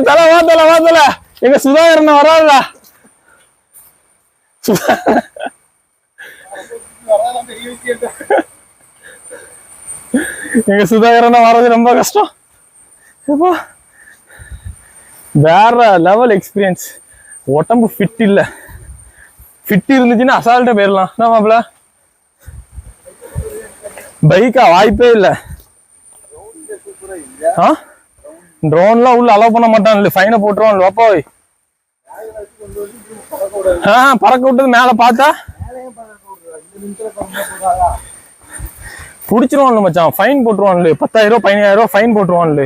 தல வாத்தல எங்க சுதாகரன் வராதா எங்க சுதாகரன் வர்றது ரொம்ப கஷ்டம். வேற லெவல் எக்ஸ்பீரியன்ஸ். உடம்பு ஃபிட் இல்ல, ஃபிட் இருந்துச்சுன்னா அசால்ட்டா போயிடலாம். என்ன மாப்பிள, பைக்கா வாய்ப்பே இல்ல. ட்ரோன்லாம் உள்ள அலோவ் பண்ண மாட்டான், ஃபைனை போட்டுருவான். வாப்பாய் பறக்க விட்டது மேல பார்த்தா புடிச்சிருவான்ல மச்சான், ஃபைன் போட்டுருவான்ல. 10,000 15,000 ஃபைன் போட்டுருவான்ல.